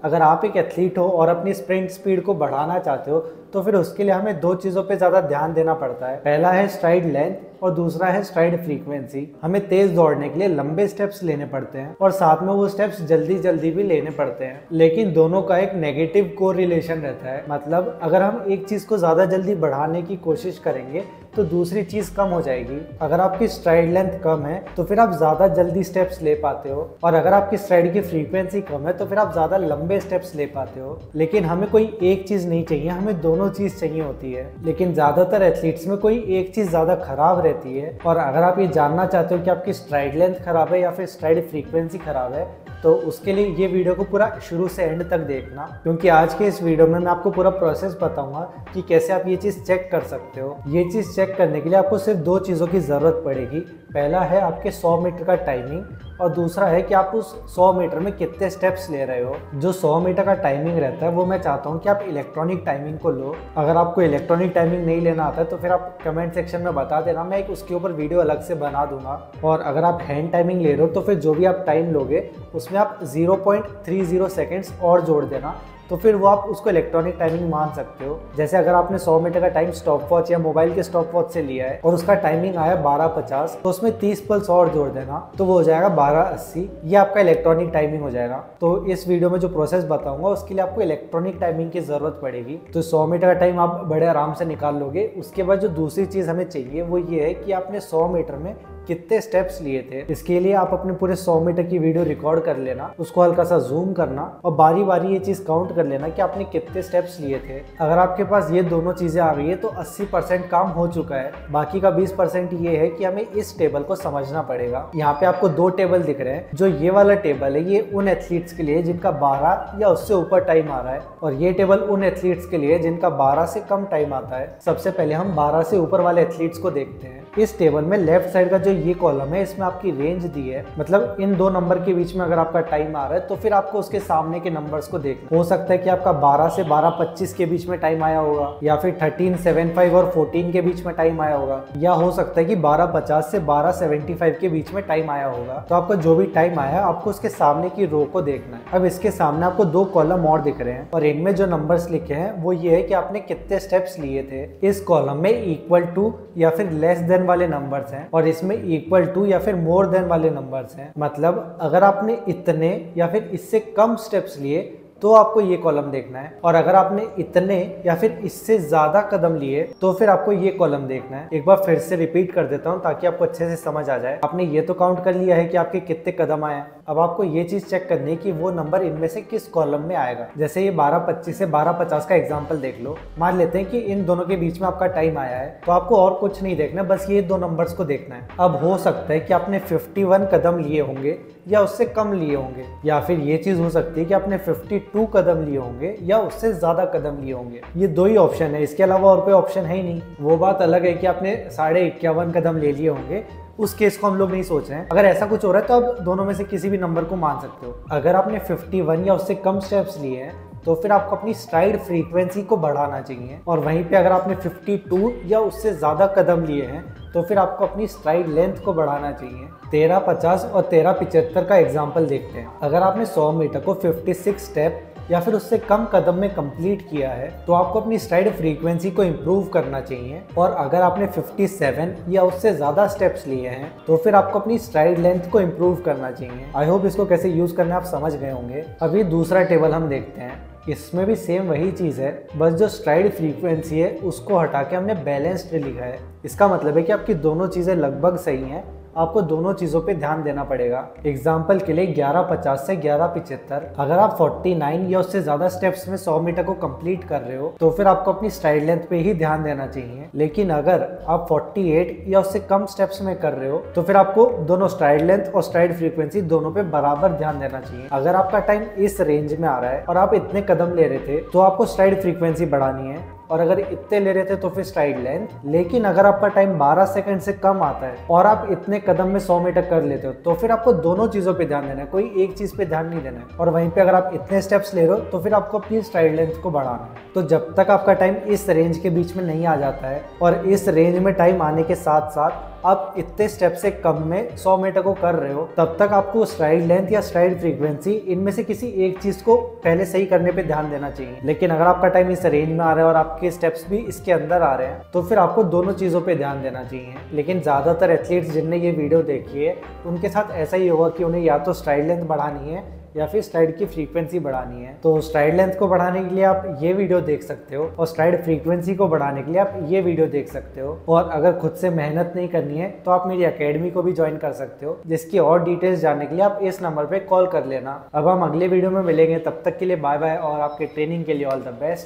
अगर आप एक एथलीट हो और अपनी स्प्रिंट स्पीड को बढ़ाना चाहते हो तो फिर उसके लिए हमें दो चीज़ों पे ज़्यादा ध्यान देना पड़ता है। पहला है स्ट्राइड लेंथ और दूसरा है स्ट्राइड फ्रीक्वेंसी। हमें तेज दौड़ने के लिए लंबे स्टेप्स लेने पड़ते हैं और साथ में वो स्टेप्स जल्दी जल्दी भी लेने पड़ते हैं, लेकिन दोनों का एक नेगेटिव कोरिलेशन रहता है। मतलब अगर हम एक चीज़ को ज़्यादा जल्दी बढ़ाने की कोशिश करेंगे तो दूसरी चीज़ कम हो जाएगी। अगर आपकी स्ट्राइड लेंथ कम है तो फिर आप ज़्यादा जल्दी स्टेप्स ले पाते हो, और अगर आपकी स्ट्राइड की फ्रीक्वेंसी कम है तो फिर आप ज़्यादा लंबे स्टेप्स ले पाते हो। लेकिन हमें कोई एक चीज़ नहीं चाहिए, हमें दोनों चीज़ चाहिए होती है। लेकिन ज़्यादातर एथलीट्स में कोई एक चीज़ ज़्यादा खराब रहती है, और अगर आप ये जानना चाहते हो कि आपकी स्ट्राइड लेंथ खराब है या फिर स्ट्राइड फ्रीक्वेंसी खराब है तो उसके लिए ये वीडियो को पूरा शुरू से एंड तक देखना, क्योंकि आज के इस वीडियो में मैं आपको पूरा प्रोसेस बताऊंगा कि कैसे आप ये चीज़ चेक कर सकते हो। ये चीज़ चेक करने के लिए आपको सिर्फ दो चीज़ों की ज़रूरत पड़ेगी। पहला है आपके 100 मीटर का टाइमिंग, और दूसरा है कि आप उस 100 मीटर में कितने स्टेप्स ले रहे हो। जो 100 मीटर का टाइमिंग रहता है वो मैं चाहता हूँ कि आप इलेक्ट्रॉनिक टाइमिंग को लो। अगर आपको इलेक्ट्रॉनिक टाइमिंग नहीं लेना आता है तो फिर आप कमेंट सेक्शन में बता देना, मैं एक उसके ऊपर वीडियो अलग से बना दूंगा। और अगर आप हैंड टाइमिंग ले रहे हो तो फिर जो भी आप टाइम लोगे उसमें आप 0.30 सेकेंड्स और जोड़ देना, तो फिर वो आप उसको इलेक्ट्रॉनिक टाइमिंग मान सकते हो। जैसे अगर आपने 100 मीटर का टाइम स्टॉप वॉच या मोबाइल के स्टॉप वॉच से लिया है और उसका टाइमिंग आया 12:50, तो उसमें 30 पल्स और जोड़ देना तो वो हो जाएगा 12:80। ये आपका इलेक्ट्रॉनिक टाइमिंग हो जाएगा। तो इस वीडियो में जो प्रोसेस बताऊंगा उसके लिए आपको इलेक्ट्रॉनिक टाइमिंग की जरूरत पड़ेगी। तो 100 मीटर का टाइम आप बड़े आराम से निकाल लोगे। उसके बाद जो दूसरी चीज़ हमें चाहिए वो ये है कि आपने 100 मीटर में कितने स्टेप्स लिए थे। इसके लिए आप अपने पूरे 100 मीटर की वीडियो रिकॉर्ड कर लेना, उसको हल्का सा जूम करना और बारी बारी ये चीज़ काउंट कर लेना कि आपने कितने स्टेप्स लिए थे। अगर आपके पास ये दोनों चीज़ें आ गई है तो 80% काम हो चुका है। बाकी का 20% ये है कि हमें इस टेबल को समझना पड़ेगा। यहाँ पे आपको दो टेबल दिख रहे हैं। जो ये वाला टेबल है ये उन एथलीट्स के लिए जिनका 12 या उससे ऊपर टाइम आ रहा है, और ये टेबल उन एथलीट्स के लिए जिनका 12 से कम टाइम आता है। सबसे पहले हम 12 से ऊपर वाले एथलीट्स को देखते हैं। इस टेबल में लेफ्ट साइड का जो ये कॉलम है इसमें आपकी रेंज दी है। मतलब इन दो नंबर के बीच में अगर आपका टाइम आ रहा है तो फिर आपको उसके सामने के नंबर्स को देखना। हो सकता है कि आपका 12 से 12:25 के बीच में टाइम आया होगा, या फिर 13:75 और 14 के बीच में टाइम आया होगा, या हो सकता है कि 12:50 से 12:75 के बीच में टाइम आया होगा। तो आपका जो भी टाइम आया है आपको उसके सामने की रो को देखना है। अब इसके सामने आपको दो कॉलम और दिख रहे हैं और इनमें जो नंबर्स लिखे हैं वो ये है कि आपने कितने स्टेप्स लिए थे। इस कॉलम में इक्वल टू या फिर लेस देन वाले नंबर्स हैं, और इसमें इक्वल टू या फिर मोर देन वाले नंबर्स हैं। मतलब अगर आपने इतने या फिर इससे कम स्टेप्स लिए तो आपको ये कॉलम देखना है, और अगर आपने इतने या फिर इससे ज्यादा कदम लिए तो फिर आपको ये कॉलम देखना है। एक बार फिर से रिपीट कर देता हूँ ताकि आपको अच्छे से समझ आ जाए। आपने ये तो काउंट कर लिया है कि आपके कितने कदम आए। अब आपको ये चीज चेक करनी है कि वो नंबर इनमें से किस कॉलम में आएगा। जैसे ये 12:25 से 12:50 का एग्जाम्पल देख लो। मान लेते हैं कि इन दोनों के बीच में आपका टाइम आया है, तो आपको और कुछ नहीं देखना, बस ये दो नंबर्स को देखना है। अब हो सकता है कि आपने 51 कदम लिए होंगे या उससे कम लिए होंगे, या फिर ये चीज हो सकती है कि आपने 52 कदम लिए होंगे या उससे ज्यादा कदम लिए होंगे। ये दो ही ऑप्शन है, इसके अलावा और कोई ऑप्शन है ही नहीं। वो बात अलग है कि आपने 51.5 कदम ले लिए होंगे, उस केस को हम लोग नहीं सोच रहे हैं। अगर ऐसा कुछ हो रहा है तो आप दोनों में से किसी भी नंबर को मान सकते हो। अगर आपने 51 या उससे कम स्टेप्स लिए हैं तो फिर आपको अपनी स्ट्राइड फ्रीक्वेंसी को बढ़ाना चाहिए, और वहीं पे अगर आपने 52 या उससे ज़्यादा कदम लिए हैं तो फिर आपको अपनी स्ट्राइड लेंथ को बढ़ाना चाहिए। 13:50 और 13:75 का एग्जाम्पल देखते हैं। अगर आपने 100 मीटर को 56 स्टेप या फिर उससे कम कदम में कंप्लीट किया है तो आपको अपनी स्ट्राइड फ्रीक्वेंसी को इम्प्रूव करना चाहिए, और अगर आपने 57 या उससे ज़्यादा स्टेप्स लिए हैं तो फिर आपको अपनी स्ट्राइड लेंथ को इम्प्रूव करना चाहिए। आई होप इसको कैसे यूज़ करना आप समझ गए होंगे। अभी दूसरा टेबल हम देखते हैं। इसमें भी सेम वही चीज़ है, बस जो स्ट्राइड फ्रीक्वेंसी है उसको हटा के हमने बैलेंस्ड लिखा है। इसका मतलब है कि आपकी दोनों चीज़ें लगभग सही हैं, आपको दोनों चीज़ों पे ध्यान देना पड़ेगा। एग्जाम्पल के लिए 11:50 से 11:75, अगर आप 49 या उससे ज़्यादा स्टेप्स में 100 मीटर को कंप्लीट कर रहे हो तो फिर आपको अपनी स्ट्राइड लेंथ पे ही ध्यान देना चाहिए। लेकिन अगर आप 48 या उससे कम स्टेप्स में कर रहे हो तो फिर आपको दोनों स्ट्राइड लेंथ और स्ट्राइड फ्रीक्वेंसी दोनों पे बराबर ध्यान देना चाहिए। अगर आपका टाइम इस रेंज में आ रहा है और आप इतने कदम ले रहे थे तो आपको स्ट्राइड फ्रीक्वेंसी बढ़ानी है, और अगर इतने ले रहे थे तो फिर स्ट्राइड लेंथ। लेकिन अगर आपका टाइम 12 सेकंड से कम आता है और आप इतने कदम में 100 मीटर कर लेते हो तो फिर आपको दोनों चीज़ों पे ध्यान देना है, कोई एक चीज़ पे ध्यान नहीं देना है। और वहीं पे अगर आप इतने स्टेप्स ले रहे हो तो फिर आपको अपनी स्ट्राइड लेंथ को बढ़ाना है। तो जब तक आपका टाइम इस रेंज के बीच में नहीं आ जाता है, और इस रेंज में टाइम आने के साथ साथ आप इतने स्टेप से कम में 100 मीटर को कर रहे हो, तब तक आपको स्ट्राइड लेंथ या स्ट्राइड फ्रीक्वेंसी इनमें से किसी एक चीज को पहले सही करने पे ध्यान देना चाहिए। लेकिन अगर आपका टाइम इस रेंज में आ रहा है और आपके स्टेप्स भी इसके अंदर आ रहे हैं, तो फिर आपको दोनों चीजों पे ध्यान देना चाहिए। लेकिन ज्यादातर एथलीट्स जिनने ये वीडियो देखी है उनके साथ ऐसा ही होगा कि उन्हें या तो स्ट्राइड लेंथ बढ़ानी है या फिर स्ट्राइड की फ्रीक्वेंसी बढ़ानी है। तो स्ट्राइड लेंथ को बढ़ाने के लिए आप ये वीडियो देख सकते हो और स्ट्राइड फ्रीक्वेंसी को बढ़ाने के लिए आप ये वीडियो देख सकते हो। और अगर खुद से मेहनत नहीं करनी है तो आप मेरी एकेडमी को भी ज्वाइन कर सकते हो, जिसकी और डिटेल्स जानने के लिए आप इस नंबर पे कॉल कर लेना। अब हम अगले वीडियो में मिलेंगे, तब तक के लिए बाय बाय और आपके ट्रेनिंग के लिए ऑल द बेस्ट।